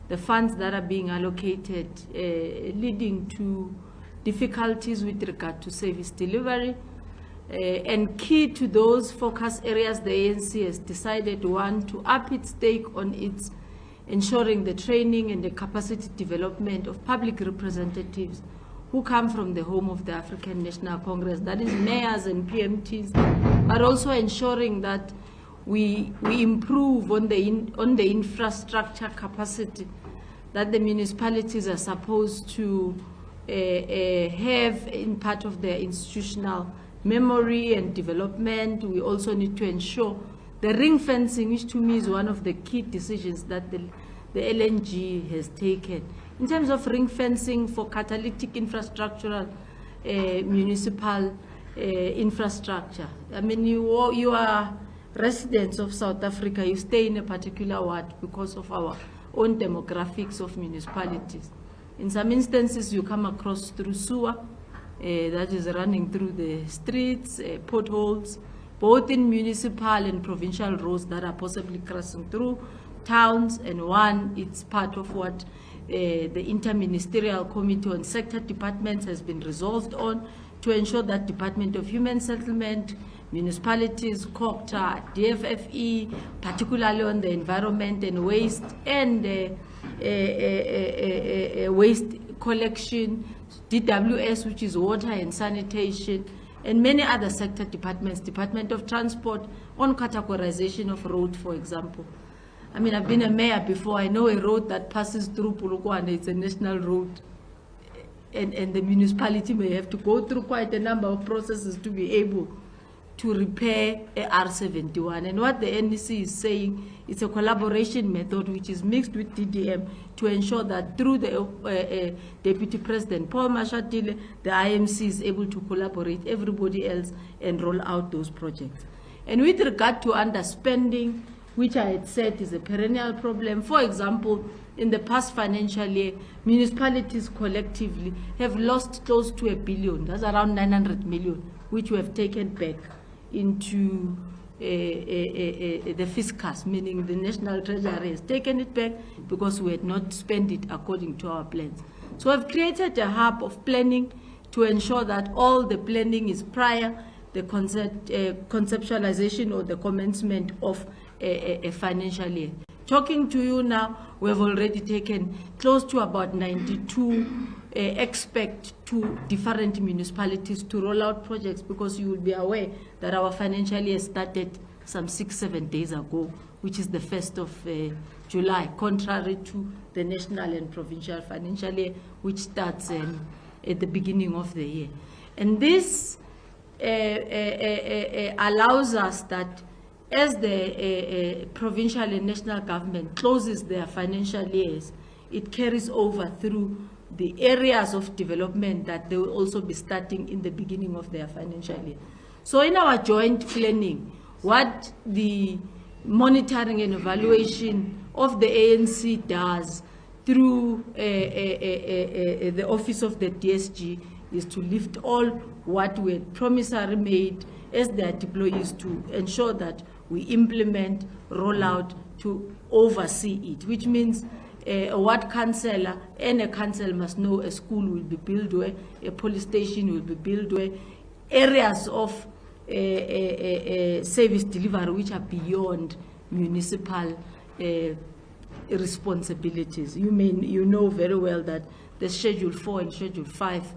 the funds that are being allocated, leading to difficulties with regard to service delivery. And key to those focus areas, the ANC has decided, one, to up its stake on its ensuring the training and the capacity development of public representatives who come from the home of the African National Congress, that is mayors and PMTs, but also ensuring that we improve on the infrastructure capacity that the municipalities are supposed to have in part of their institutional memory and development. We also need to ensure the ring fencing, which to me is one of the key decisions that the LNG has taken. In terms of ring fencing for catalytic infrastructural municipal infrastructure, I mean, you are residents of South Africa, you stay in a particular ward because of our own demographics of municipalities. In some instances, you come across through sewer that is running through the streets, potholes, both in municipal and provincial roads that are possibly crossing through towns, and one, it's part of what the Interministerial Committee on Sector Departments has been resolved on, to ensure that Department of Human Settlement, municipalities, COCTA, DFFE, particularly on the environment and waste and waste collection, DWS, which is water and sanitation, and many other sector departments, Department of Transport, on categorization of road, for example. I mean, I've been a mayor before. I know a road that passes through Polokwane, it's a national road, and the municipality may have to go through quite a number of processes to be able to repair a R71. And what the NEC is saying, it's a collaboration method which is mixed with DDM to ensure that through the Deputy President Paul Mashatile, the IMC is able to collaborate everybody else and roll out those projects. And with regard to underspending, which I had said is a perennial problem, for example, in the past financial year, municipalities collectively have lost close to $1 billion, that's around 900 million, which we have taken back into the fiscus, meaning the National Treasury has taken it back because we had not spent it according to our plans. So I've created a hub of planning to ensure that all the planning is prior the conceptualization or the commencement of a financial year. Talking to you now, we have already taken close to about 92 expect to different municipalities to roll out projects, because you will be aware that our financial year started some 6-7 days ago, which is the 1st of July, contrary to the national and provincial financial year, which starts at the beginning of the year. And this allows us that as the provincial and national government closes their financial years, it carries over through the areas of development that they will also be starting in the beginning of their financial year. So in our joint planning, what the monitoring and evaluation of the ANC does through the office of the DSG is to lift all what we had promissory made as their deployees to ensure that we implement, roll out, to oversee it, which means a ward councillor and a council must know a school will be built where, a police station will be built where, areas of service delivery which are beyond municipal responsibilities. You know very well that the Schedule 4 and Schedule 5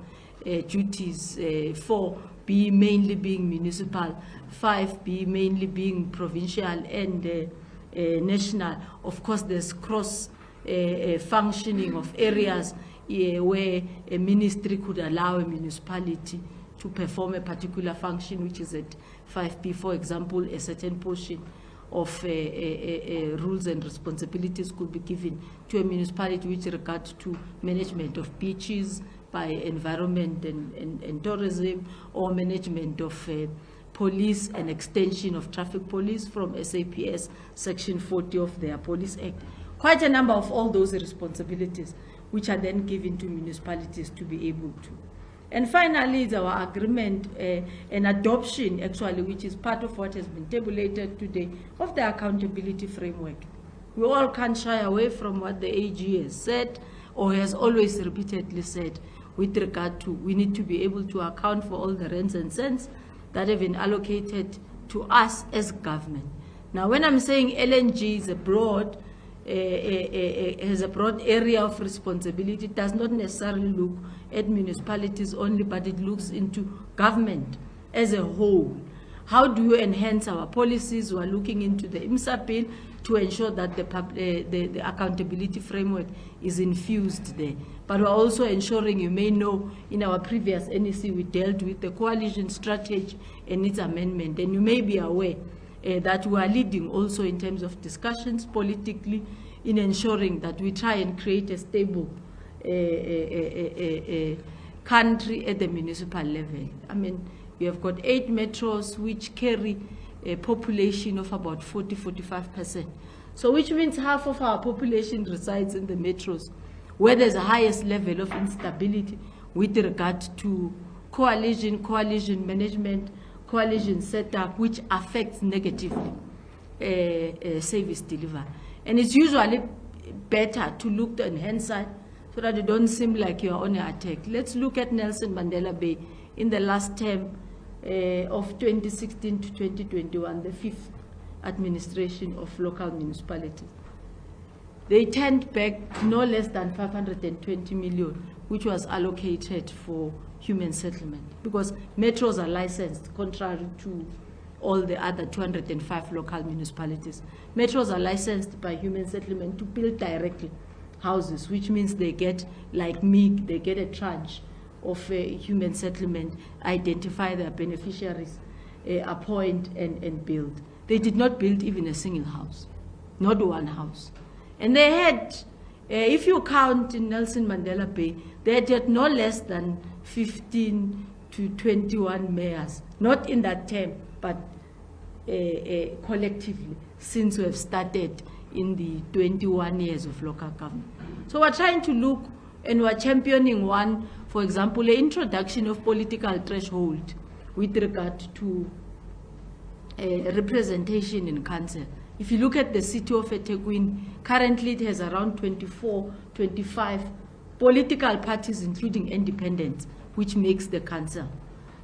duties, 4 be mainly being municipal, 5 be mainly being provincial and national. Of course, there's cross functioning of areas where a ministry could allow a municipality to perform a particular function, which is at 5B, for example, a certain portion of rules and responsibilities could be given to a municipality with regard to management of beaches by environment and tourism, or management of police and extension of traffic police from SAPS Section 40 of their Police Act. Quite a number of all those responsibilities which are then given to municipalities to be able to. And finally, is our agreement and adoption, actually, which is part of what has been tabulated today, of the accountability framework. We all can't shy away from what the AG has said or has always repeatedly said with regard to we need to be able to account for all the rents and cents that have been allocated to us as government. Now, when I'm saying LNG is a broad, has a broad area of responsibility, it does not necessarily look at municipalities only, but it looks into government as a whole. How do you enhance our policies? We are looking into the IMSA bill to ensure that the accountability framework is infused there. But we're also ensuring, you may know, in our previous NEC, we dealt with the coalition strategy and its amendment. And you may be aware that we are leading also in terms of discussions politically in ensuring that we try and create a stable country at the municipal level. I mean, we have got 8 metros which carry a population of about 40–45%. So which means half of our population resides in the metros, where there's the highest level of instability with regard to coalition management, coalition setup, which affects negatively service delivery. And it's usually better to look on hindsight so that it don't seem like you're on an attack. Let's look at Nelson Mandela Bay in the last term of 2016 to 2021, the 5th administration of local municipalities. They turned back no less than 520 million, which was allocated for human settlement, because metros are licensed, contrary to all the other 205 local municipalities. Metros are licensed by human settlement to build directly houses, which means they get, like MIG, they get a tranche of human settlement, identify their beneficiaries, appoint and build. They did not build even a single house, not one house. And they had, if you count in Nelson Mandela Bay, they had no less than 15 to 21 mayors, not in that term, but collectively, since we have started in the 21 years of local government. So we're trying to look, and we're championing one, for example, the introduction of political threshold with regard to representation in council. If you look at the city of eThekwini, currently it has around 24, 25 political parties, including independents, which makes the council.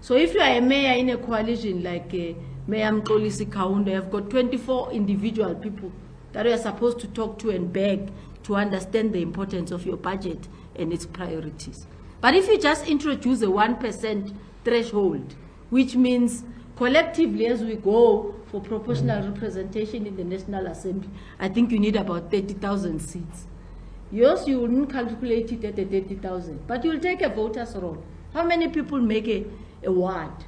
So if you are a mayor in a coalition like Mayor Mxolisi Kaunda, you have got 24 individual people that you are supposed to talk to and beg to understand the importance of your budget and its priorities. But if you just introduce a 1% threshold, which means collectively as we go for proportional representation in the National Assembly, I think you need about 30,000 seats. Yours, you wouldn't calculate it at the 30,000, but you'll take a voter's roll. How many people make a ward?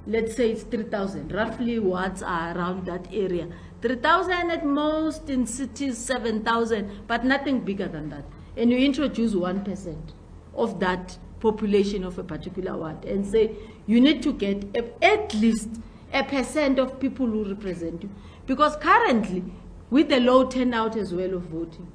Let's say it's 3,000. Roughly wards are around that area. 3,000 at most, in cities 7,000, but nothing bigger than that. And you introduce 1% of that population of a particular ward and say you need to get at least 1% of people who represent you. Because currently, with the low turnout as well of voting,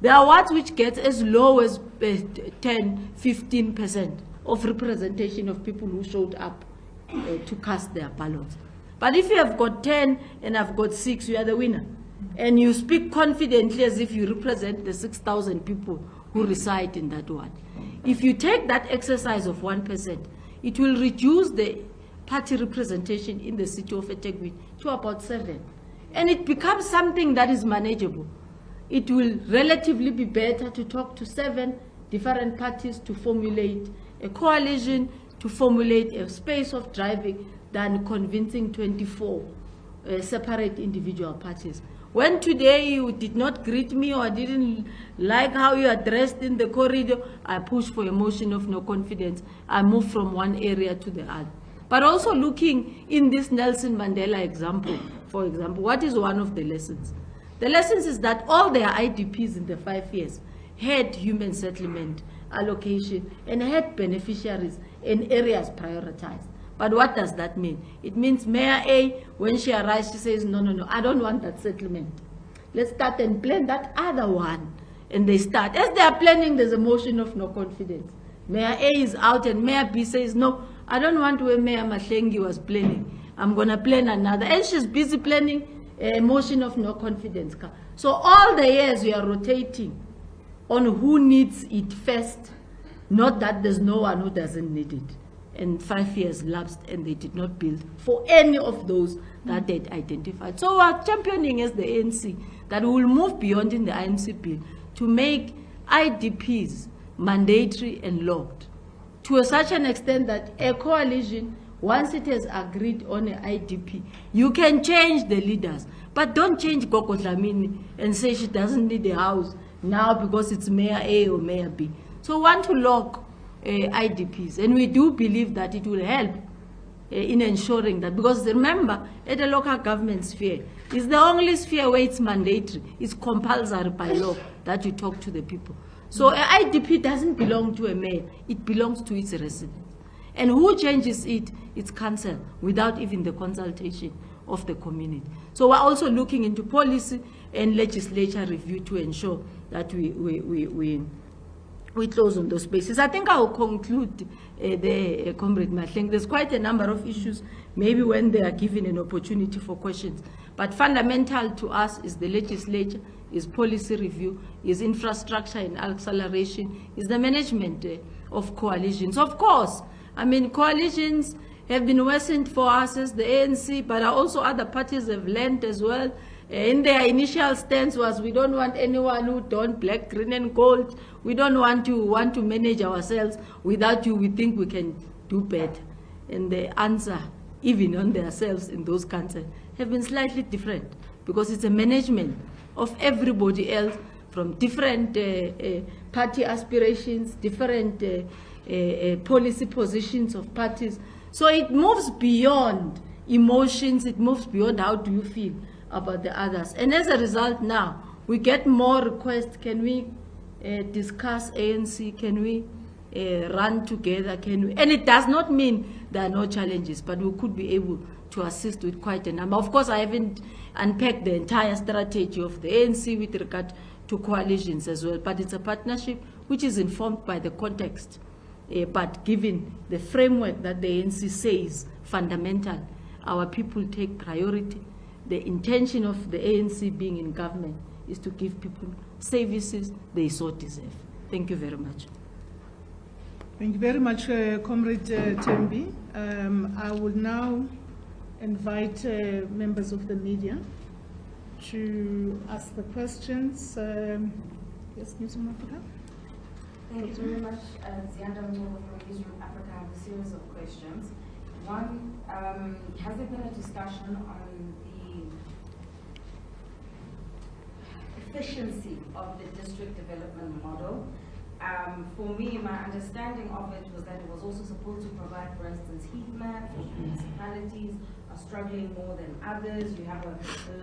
there are wards which get as low as 10–15% of representation of people who showed up to cast their ballots. But if you have got 10 and I've got 6, you are the winner. And you speak confidently as if you represent the 6,000 people who reside in that ward. If you take that exercise of 1%, it will reduce the party representation in the city of eThekwini to about 7. And it becomes something that is manageable. It will relatively be better to talk to 7 different parties to formulate a coalition, to formulate a space of driving, than convincing 24 separate individual parties. When today you did not greet me or didn't like how you are dressed in the corridor, I push for a motion of no confidence. I move from one area to the other. But also looking in this Nelson Mandela example, for example, what is one of the lessons? The lessons is that all their IDPs in the 5 years had human settlement allocation and had beneficiaries in areas prioritized. But what does that mean? It means Mayor A, when she arrives, she says, no, I don't want that settlement. Let's start and plan that other one. And they start. As they are planning, there's a motion of no confidence. Mayor A is out and Mayor B says, no, I don't want where Mayor Mahlengi was planning. I'm going to plan another. And she's busy planning a motion of no confidence. So all the years we are rotating on who needs it first, not that there's no one who doesn't need it. And 5 years lapsed and they did not build for any of those that they'd identified. So we are championing as the ANC that we will move beyond in the IMC bill to make IDPs mandatory and locked to such an extent that a coalition, once it has agreed on an IDP, you can change the leaders, but don't change Gogo Dlamini and say she doesn't need a house now because it's Mayor A or Mayor B. So we want to lock IDPs, and we do believe that it will help in ensuring that, because remember, at the local government sphere, it's the only sphere where it's mandatory, it's compulsory by law that you talk to the people. So an IDP doesn't belong to a mayor, it belongs to its residents. And who changes it? It's council, without even the consultation of the community. So we're also looking into policy and legislature review to ensure that we close on those spaces. I think I will conclude there, Comrade Mahleng. There's quite a number of issues, maybe when they are given an opportunity for questions. But fundamental to us is the legislature, is policy review, is infrastructure and acceleration, is the management of coalitions. Of course, I mean, coalitions have been worsened for us as the ANC, but also other parties have learned as well. In their initial stance was, we don't want anyone who don't black, green, and gold. We don't want to manage ourselves. Without you, we think we can do better. And the answer, even on themselves in those countries, have been slightly different, because it's a management of everybody else from different party aspirations, different policy positions of parties. So it moves beyond emotions, it moves beyond how do you feel about the others. And as a result now, we get more requests. Can we discuss ANC? Can we run together? Can we? And it does not mean there are no challenges, but we could be able to assist with quite a number. Of course, I haven't unpacked the entire strategy of the ANC with regard to coalitions as well, but it's a partnership which is informed by the context. But given the framework that the ANC says fundamental, our people take priority. The intention of the ANC being in government is to give people services they so deserve. Thank you very much. Thank you very much, Comrade Tembi. I will now invite members of the media to ask the questions. Yes, Newsroom Africa. Thank you very much, Zianda Mnyango from Newsroom Africa. I have a series of questions. One, has there been a discussion on the efficiency of the district development model? For me, my understanding of it was that it was also supposed to provide, for instance, heat maps, which municipalities are struggling more than others. You have a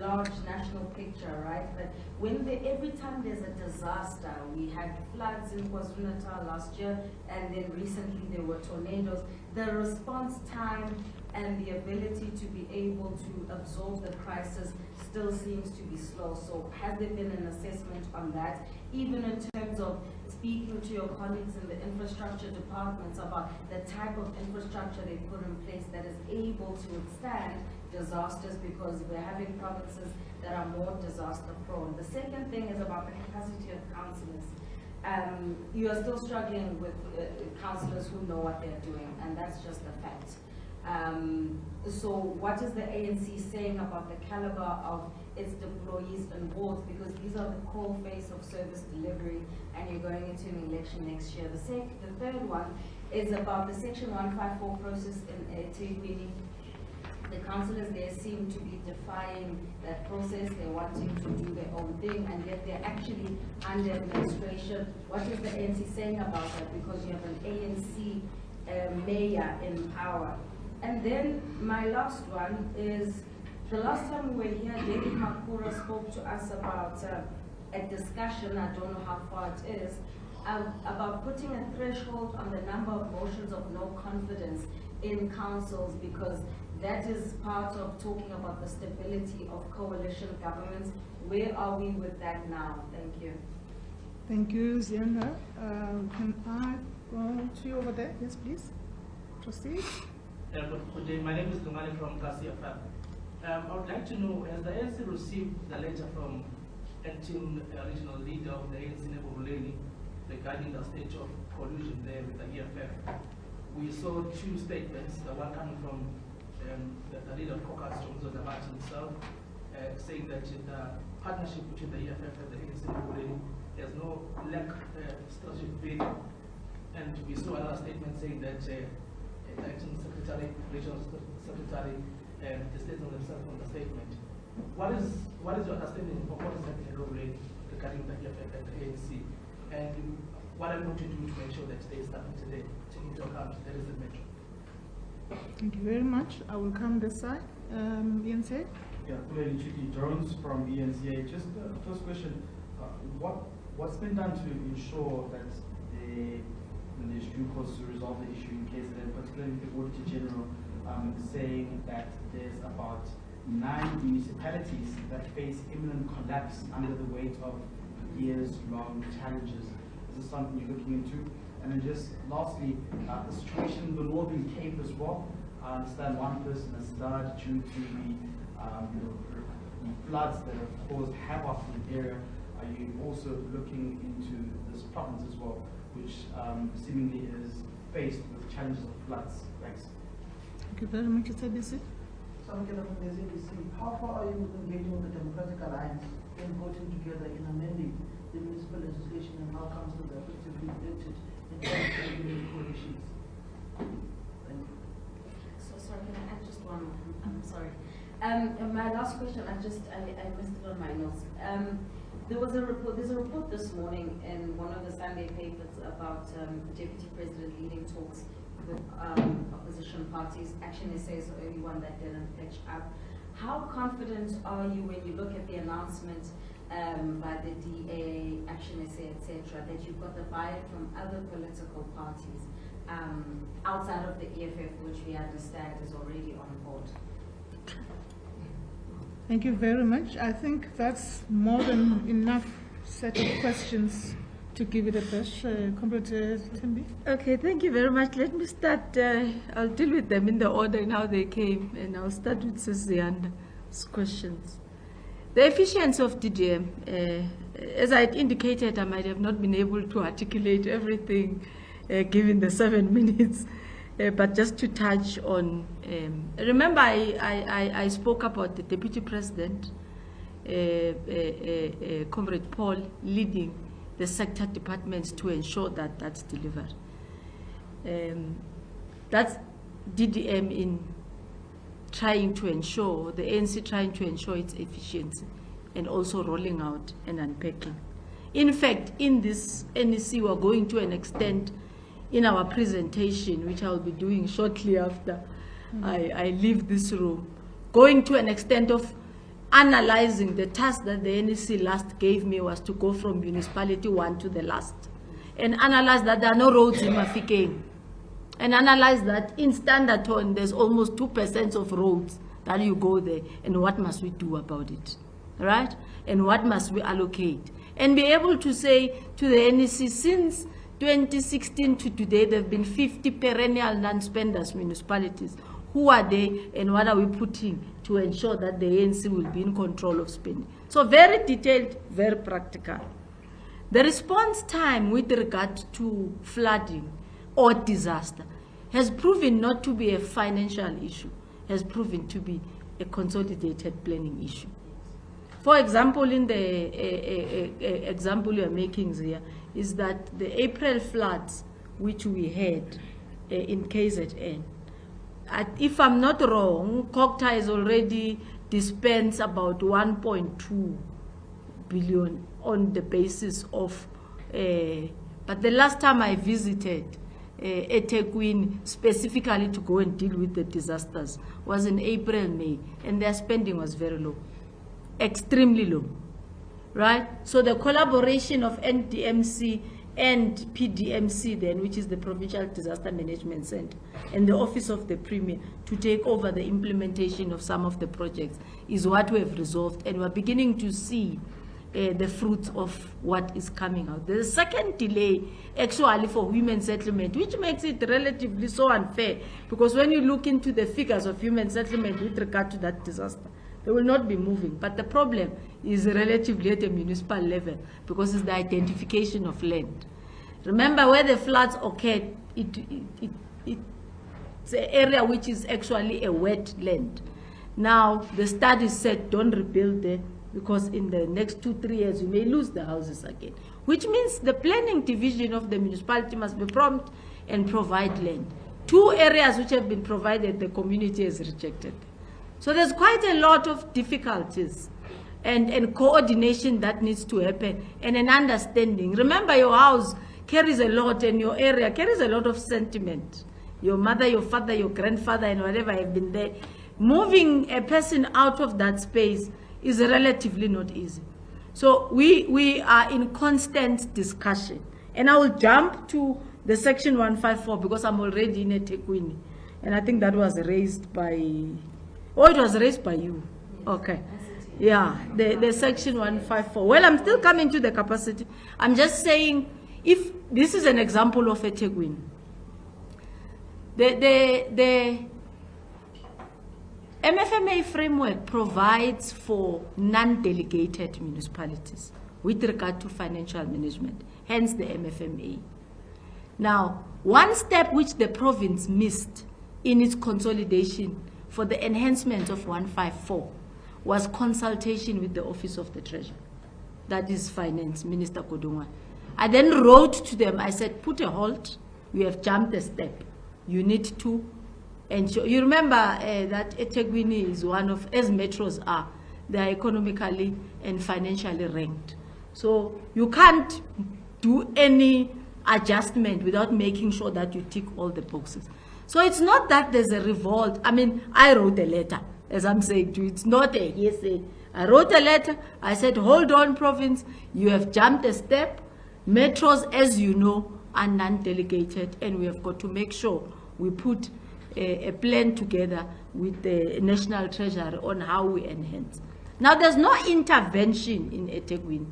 large national picture, right? But when every time there's a disaster, we had floods in KwaZulu-Natal last year, and then recently there were tornadoes, the response time and the ability to be able to absorb the crisis still seems to be slow. So has there been an assessment on that, even in terms of speaking to your colleagues in the infrastructure departments about the type of infrastructure they put in place that is able to withstand disasters, because we're having provinces that are more disaster prone? The second thing is about the capacity of councillors. You are still struggling with councillors who know what they're doing, and that's just a fact. So what is the ANC saying about the caliber of its employees and boards, because these are the core face of service delivery, and you're going into an election next year. The third one is about the Section 154 process in eThekwini. The councillors there seem to be defying that process. They're wanting to do their own thing, and yet they're actually under administration. What is the ANC saying about that? Because you have an ANC mayor in power. And then my last one is, the last time we were here, David Makura spoke to us about a discussion, I don't know how far it is, about putting a threshold on the number of motions of no confidence in councils, because that is part of talking about the stability of coalition governments. Where are we with that now? Thank you. Thank you, Zianda. Can I go to you over there? Yes, please. Proceed. Good day. My name is Lumani from Kasi FM. I would like to know, has the ANC received the letter from acting regional leader of the ANC, Nebuleni, regarding the state of collusion there with the EFF? We saw two statements, the one coming from the leader of caucus, the Martin himself, saying that the partnership between the EFF and the ANC Nebuleni has no lack strategic value. And we saw another statement saying that the acting secretary, regional secretary, states on themselves on the statement. What is your understanding of what is happening globally regarding the EFF and the ANC? And what are you going to do to make sure that there is something today taking into account there is a metro? Thank you very much. I will come this side. ANC? Yeah, Chiki Jones from ENCA. Just first question, what's been done to ensure that there's due course to resolve the issue in case that, particularly the Auditor General saying that there's about 9 municipalities that face imminent collapse under the weight of years-long challenges. Is this something you're looking into? And then just lastly, the situation in the Northern Cape as well. I understand one person has died due to the floods that have caused havoc in the area. Are you also looking into this province as well, which seemingly is faced with challenges of floods? Thanks. Thank you very much, SABC. How far are you engaging with the Democratic Alliance in voting together in amending the municipal legislation, and how councils are effectively elected in terms of the coalitions? Thank you. So sorry, can I add just one? I'm sorry. My last question, I missed it on my notes. There's a report this morning in one of the Sunday papers about the Deputy President leading talks with opposition parties. Action SA is the only one that didn't pitch up. How confident are you when you look at the announcement by the DA, Action SA, etc., that you've got the buy-in from other political parties outside of the EFF, which we understand is already on board? Thank you very much. I think that's more than enough set of questions to give it a push. Comrade Thembi. Okay, thank you very much. Let me start. I'll deal with them in the order in how they came, and I'll start with Sizianda's questions. The efficiency of DDM, as I indicated, I might have not been able to articulate everything given the 7 minutes. But just to touch on, remember I spoke about the Deputy President, Comrade Paul, leading the sector departments to ensure that that's delivered. That's DDM in trying to ensure, the ANC trying to ensure its efficiency and also rolling out and unpacking. In fact, in this NEC, we're going to an extent in our presentation, which I'll be doing shortly after I leave this room, going to an extent of analyzing the task that the NEC last gave me was to go from municipality 1 to the last and analyze that there are no roads in Mafikeng, and analyze that in Standerton there's almost 2% of roads that you go there, and what must we do about it, right? And what must we allocate? And be able to say to the NEC, since 2016 to today, there have been 50 perennial non-spenders municipalities. Who are they and what are we putting to ensure that the ANC will be in control of spending? So very detailed, very practical. The response time with regard to flooding or disaster has proven not to be a financial issue, has proven to be a consolidated planning issue. For example, in the example you are making here, is that the April floods which we had in KZN, if I'm not wrong, COGTA has already dispensed about 1.2 billion on the basis of, but the last time I visited eThekwini specifically to go and deal with the disasters was in April, May, and their spending was very low, extremely low. Right? So the collaboration of NDMC and PDMC then, which is the Provincial Disaster Management Center, and the Office of the Premier to take over the implementation of some of the projects is what we have resolved. And we're beginning to see the fruits of what is coming out. The second delay actually for human settlement, which makes it relatively so unfair, because when you look into the figures of human settlement with regard to that disaster, they will not be moving. But the problem is relatively at a municipal level, because it's the identification of land. Remember, where the floods occurred, it's an area which is actually a wet land. Now, the study said don't rebuild there, because in the next 2-3 years, you may lose the houses again, which means the planning division of the municipality must be prompt and provide land. 2 areas which have been provided, the community has rejected. So there's quite a lot of difficulties and coordination that needs to happen, and an understanding. Remember, your house carries a lot, and your area carries a lot of sentiment. Your mother, your father, your grandfather, and whatever have been there. Moving a person out of that space is relatively not easy. So we are in constant discussion. And I will jump to the section 154 because I'm already in a eThekwini. And I think that was raised by, it was raised by you. Okay. Yeah, the section 154. Well, I'm still coming to the capacity. I'm just saying, if this is an example of a eThekwini, the MFMA framework provides for non-delegated municipalities with regard to financial management, hence the MFMA. Now, one step which the province missed in its consolidation for the enhancement of 154 was consultation with the Office of the Treasurer, that is Finance, Minister Kodongwa. I then wrote to them, I said, put a halt, you have jumped a step. You need to ensure. You remember that eThekwini is one of, as metros are, they are economically and financially ranked. So you can't do any adjustment without making sure that you tick all the boxes. So it's not that there's a revolt. I mean, I wrote a letter, as I'm saying to you. It's not a hearsay. I wrote a letter. I said, hold on, province. You have jumped a step. Metros, as you know, are non-delegated, and we have got to make sure we put a plan together with the National Treasury on how we enhance. Now, there's no intervention in eThekwini.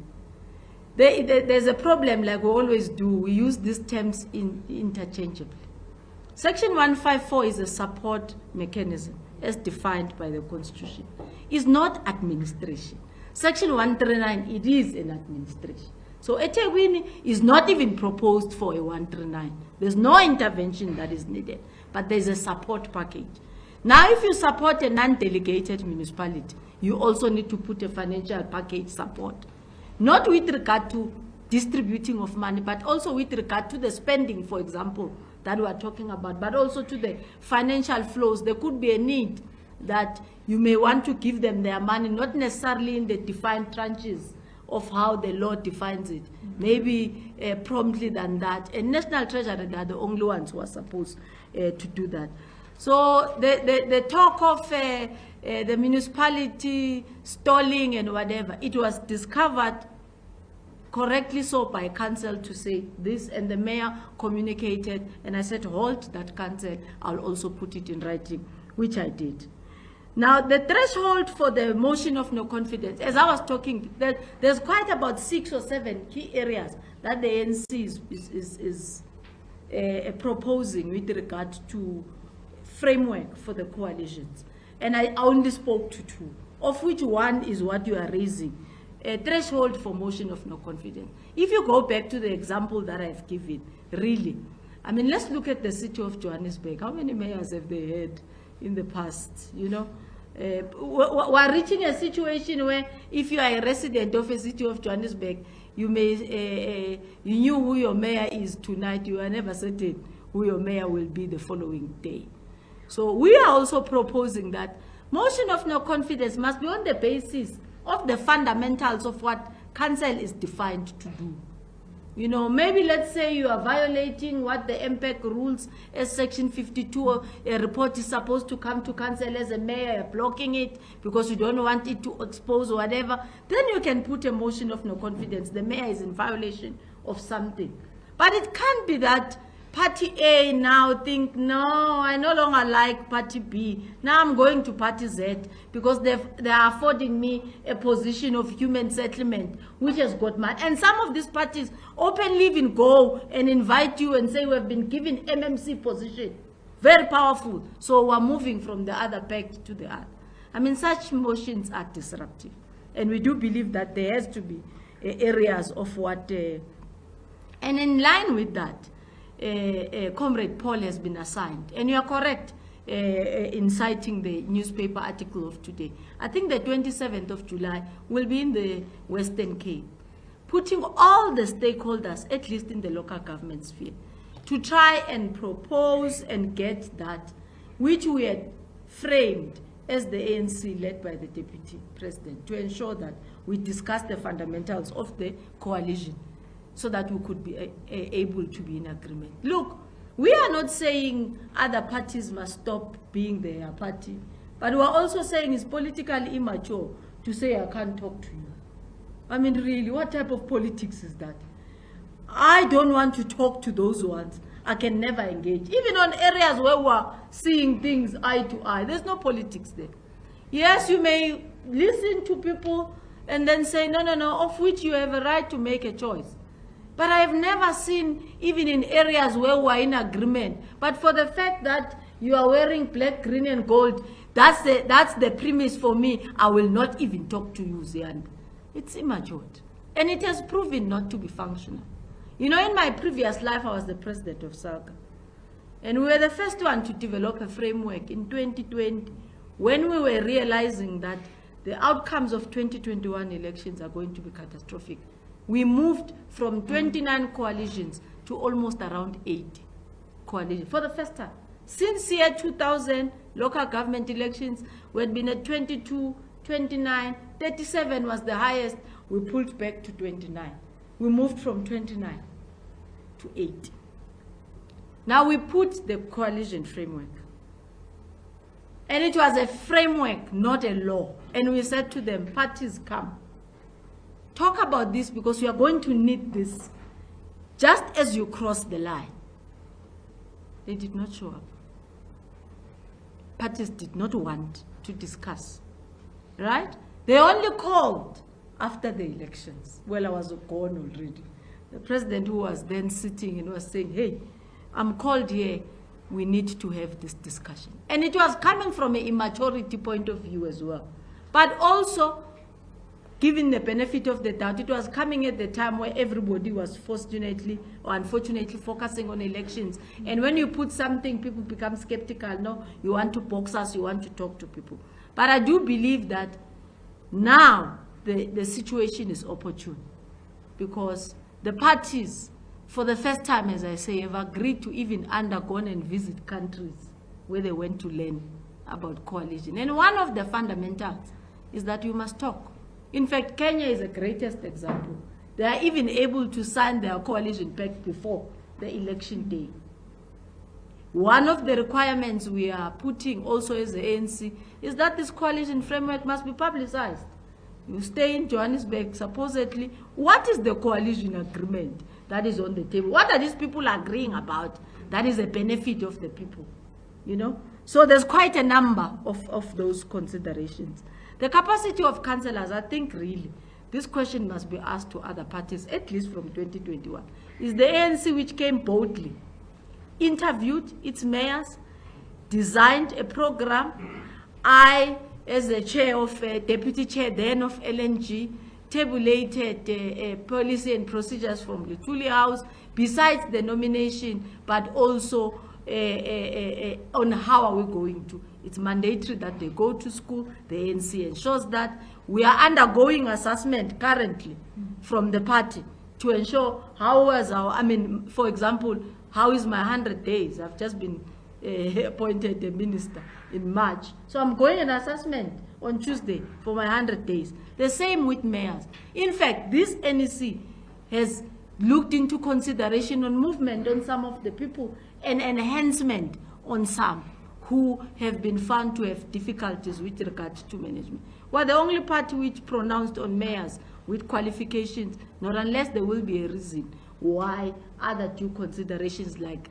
There's a problem, like we always do. We use these terms interchangeably. Section 154 is a support mechanism as defined by the Constitution. It's not administration. Section 139, it is an administration. So eThekwini is not even proposed for a 139. There's no intervention that is needed, but there's a support package. Now, if you support a non-delegated municipality, you also need to put a financial package support, not with regard to distributing of money, but also with regard to the spending, for example, that we are talking about, but also to the financial flows. There could be a need that you may want to give them their money, not necessarily in the defined tranches of how the law defines it, maybe promptly than that. And National Treasury, they are the only ones who are supposed to do that. So the talk of the municipality stalling and whatever, it was discovered correctly so by council to say this, and the mayor communicated, and I said, hold that council, I'll also put it in writing, which I did. Now, the threshold for the motion of no confidence, as I was talking, there's quite about 6 or 7 key areas that the ANC is proposing with regard to framework for the coalitions. And I only spoke to 2, of which one is what you are raising, a threshold for motion of no confidence. If you go back to the example that I've given, really, I mean, let's look at the city of Johannesburg. How many mayors have they had in the past, you know? We're reaching a situation where if you are a resident of a city of Johannesburg, you may, you knew who your mayor is tonight, you are never certain who your mayor will be the following day. So we are also proposing that motion of no confidence must be on the basis of the fundamentals of what council is defined to do. You know, maybe let's say you are violating what the MPEC rules as Section 52, a report is supposed to come to council as a mayor, you're blocking it because you don't want it to expose or whatever, then you can put a motion of no confidence. The mayor is in violation of something. But it can't be that Party A now think, no, I no longer like Party B. Now I'm going to Party Z because they are affording me a position of human settlement, which has got money. And some of these parties openly even go and invite you and say, we've been given MMC position. Very powerful. So we're moving from the other peg to the other. I mean, such motions are disruptive. And we do believe that there has to be areas of what... and in line with that, Comrade Paul has been assigned. And you are correct in citing the newspaper article of today. I think the 27th of July will be in the Western Cape, putting all the stakeholders, at least in the local government sphere, to try and propose and get that which we had framed as the ANC led by the Deputy President, to ensure that we discuss the fundamentals of the coalition so that we could be able to be in agreement. Look, we are not saying other parties must stop being their party, but we are also saying it's politically immature to say I can't talk to you. I mean, really, what type of politics is that? I don't want to talk to those ones. I can never engage. Even on areas where we are seeing things eye to eye, there's no politics there. Yes, you may listen to people and then say, no, of which you have a right to make a choice. But I've never seen, even in areas where we're in agreement, but for the fact that you are wearing black, green, and gold, that's the premise for me. I will not even talk to you, Zian. It's immature. And it has proven not to be functional. You know, in my previous life, I was the president of SALCA. And we were the first one to develop a framework in 2020 when we were realizing that the outcomes of 2021 elections are going to be catastrophic. We moved from 29 coalitions to almost around 80 coalitions for the first time. Since year 2000, local government elections, we had been at 22, 29, 37 was the highest. We pulled back to 29. We moved from 29 to 80. Now we put the coalition framework. And it was a framework, not a law. And we said to them, parties, come. Talk about this because you are going to need this just as you cross the line. They did not show up. Parties did not want to discuss, right? They only called after the elections. Well, I was gone already. The president who was then sitting and was saying, hey, I'm called here. We need to have this discussion. And it was coming from an immaturity point of view as well. But also, given the benefit of the doubt, it was coming at the time where everybody was fortunately or unfortunately focusing on elections. And when you put something, people become skeptical. No, you want to box us, you want to talk to people. But I do believe that now the situation is opportune because the parties, for the first time, as I say, have agreed to even undergo and visit countries where they went to learn about coalition. And one of the fundamentals is that you must talk. In fact, Kenya is the greatest example. They are even able to sign their coalition pact before the election day. One of the requirements we are putting also as the ANC is that this coalition framework must be publicized. You stay in Johannesburg, supposedly. What is the coalition agreement that is on the table? What are these people agreeing about that is a benefit of the people? You know? So there's quite a number of those considerations. The capacity of councillors, I think really, this question must be asked to other parties, at least from 2021. Is the ANC which came boldly, interviewed its mayors, designed a program. I, as the chair of, deputy chair then of LNG, tabulated policy and procedures from the Tuli House, besides the nomination, but also on how are we going to. It's mandatory that they go to school. The ANC ensures that. We are undergoing assessment currently from the party to ensure how was our, I mean, for example, how is my 100 days? I've just been appointed a minister in March. So I'm going an assessment on Tuesday for my 100 days. The same with mayors. In fact, this NEC has looked into consideration on movement on some of the people and enhancement on some who have been found to have difficulties with regard to management. We're the only party which pronounced on mayors with qualifications, not unless there will be a reason why other due considerations like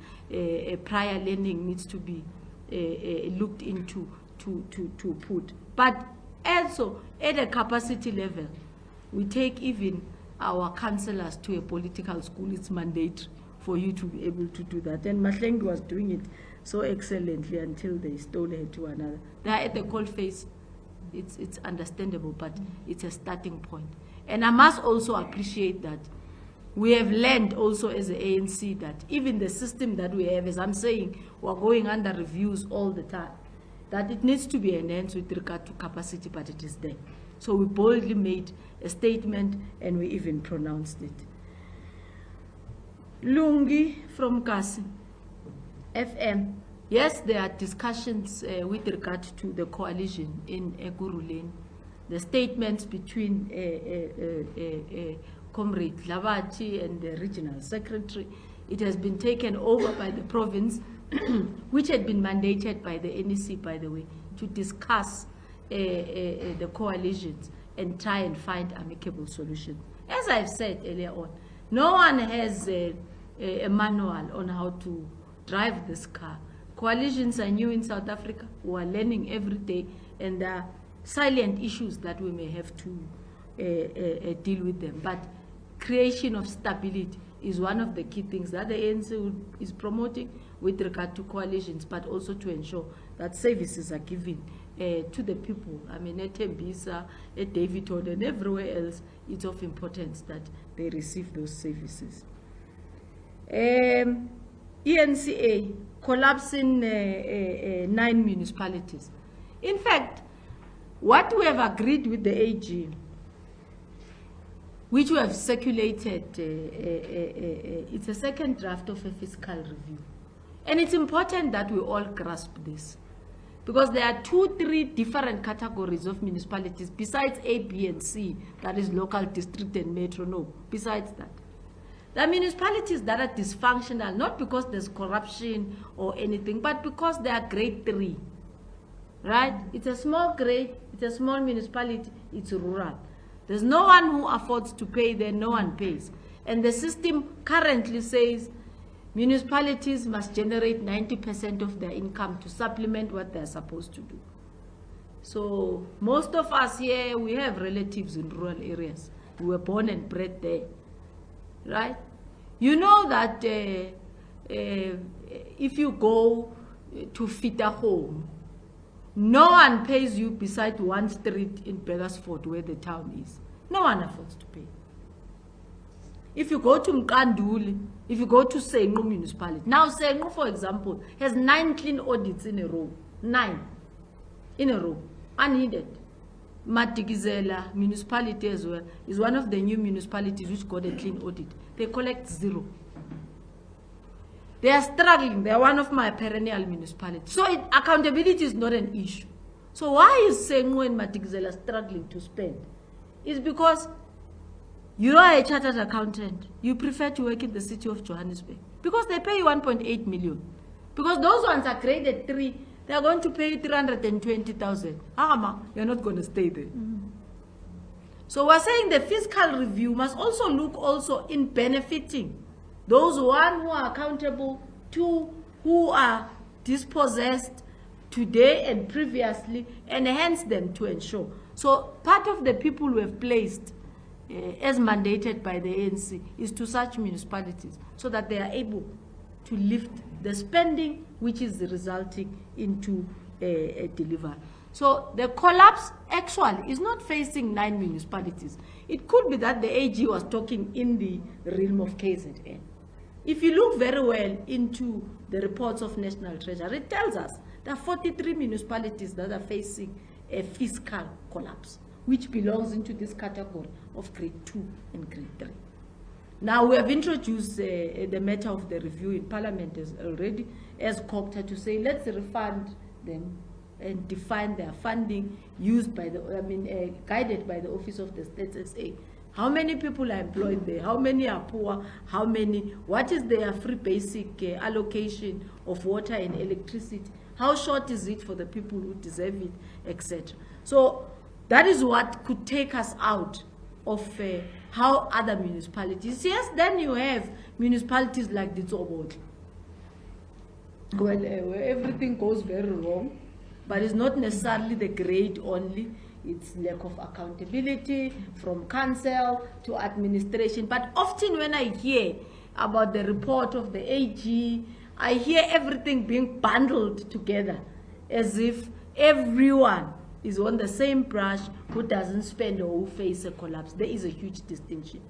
prior learning needs to be looked into to put. But also at a capacity level, we take even our councillors to a political school. It's mandatory for you to be able to do that. And Mahlengi was doing it so excellently until they stole her to another. They are at the coal face. It's understandable, but it's a starting point. And I must also appreciate that we have learned also as the ANC that even the system that we have, as I'm saying, we're going under reviews all the time, that it needs to be enhanced with regard to capacity, but it is there. So we boldly made a statement and we even pronounced it. Lungi from Kasi, FM. Yes, there are discussions with regard to the coalition in Ekurhuleni. The statements between Comrade Lavati and the regional secretary, it has been taken over by the province, which had been mandated by the NEC, by the way, to discuss the coalitions and try and find amicable solutions. As I've said earlier on, no one has a manual on how to drive this car. Coalitions are new in South Africa. We are learning every day, and there are silent issues that we may have to deal with them. But creation of stability is one of the key things that the ANC is promoting with regard to coalitions, but also to ensure that services are given to the people. I mean, at Tembisa, at Davidton, and everywhere else, it's of importance that they receive those services. ENCA collapsing 9 municipalities. In fact, what we have agreed with the AG, which we have circulated, it's a second draft of a fiscal review. And it's important that we all grasp this, because there are 2-3 different categories of municipalities besides A, B, and C, that is local, district, and metro. No, besides that. There are municipalities that are dysfunctional, not because there's corruption or anything, but because they are grade 3, right? It's a small grade, it's a small municipality, it's rural. There's no one who affords to pay there, no one pays. And the system currently says municipalities must generate 90% of their income to supplement what they're supposed to do. So most of us here, we have relatives in rural areas. We were born and bred there. Right? You know that if you go to fit a home, no one pays you beside one street in Beresford where the town is. No one affords to pay. If you go to Mkanduli, if you go to Sengu municipality. Now Sengu, for example, has 9 clean audits in a row. 9 in a row, unneeded. Matigizela municipality as well is one of the new municipalities which got a clean audit. They collect 0. They are struggling. They are one of my perennial municipalities. So accountability is not an issue. So why is Sengu and Matigizela struggling to spend? It's because you are a chartered accountant. You prefer to work in the city of Johannesburg because they pay you 1.8 million. Because those ones are graded 3. They are going to pay you 320,000. You're not going to stay there. So we're saying the fiscal review must also look also in benefiting those who are accountable, 2 who are dispossessed today and previously, and hence them to ensure. So part of the people we have placed as mandated by the ANC is to such municipalities so that they are able to lift the spending which is resulting into a delivery. So the collapse actually is not facing 9 municipalities. It could be that the AG was talking in the realm of KZN. If you look very well into the reports of National Treasury, it tells us there are 43 municipalities that are facing a fiscal collapse, which belongs into this category of grade 2 and grade 3. Now, we have introduced the matter of the review in Parliament already as COGTA to say, let's refund them and define their funding used by the, guided by the Office of the State SA. How many people are employed there? How many are poor? How many? What is their free basic allocation of water and electricity? How short is it for the people who deserve it, etc.? So that is what could take us out of how other municipalities. Yes, then you have municipalities like the Tsobot, where everything goes very wrong, but it's not necessarily the grade only. It's lack of accountability from council to administration. But often when I hear about the report of the AG, I hear everything being bundled together as if everyone is on the same brush who doesn't spend or who face a collapse. There is a huge distinction.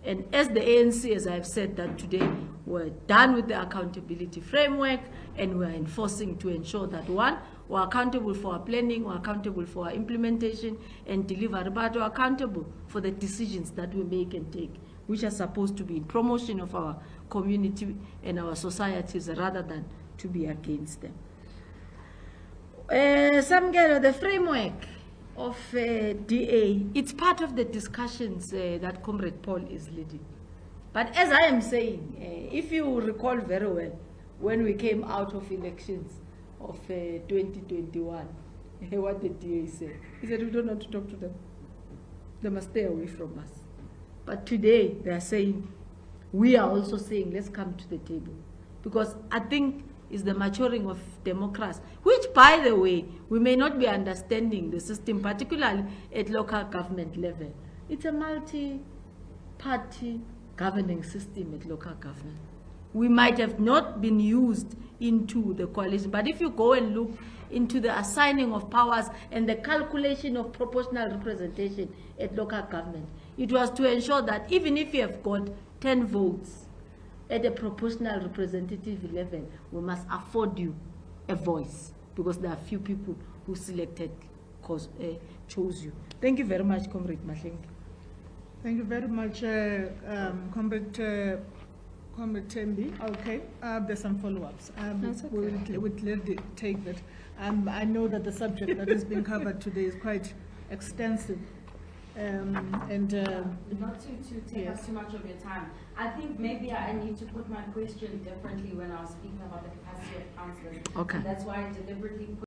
And as the ANC, as I've said that today, we're done with the accountability framework and we're enforcing to ensure that one, we're accountable for our planning, we're accountable for our implementation and delivery, but we're accountable for the decisions that we make and take, which are supposed to be in promotion of our community and our societies rather than to be against them. The framework of DA, it's part of the discussions that Comrade Paul is leading. But as I am saying, if you recall very well, when we came out of elections of 2021, what the DA said, he said we don't want to talk to them. They must stay away from us. But today they are saying, we are also saying, let's come to the table. Because I think it's the maturing of democracy, which, by the way, we may not be understanding the system, particularly at local government level. It's a multi-party governing system at local government. We might have not been used into the coalition, but if you go and look into the assigning of powers and the calculation of proportional representation at local government, it was to ensure that even if you have got 10 votes at a proportional representative level, we must afford you a voice because there are few people who selected, chose you. Thank you very much, Comrade Mahlengi. Thank you very much, Comrade Tembi. Okay, there's some follow-ups. That's okay. We'll gladly take that. I know that the subject that is being covered today is quite extensive. Not to take up too much of your time. I think maybe I need to put my question differently when I was speaking about the capacity of councillors. Okay. And that's why I deliberately put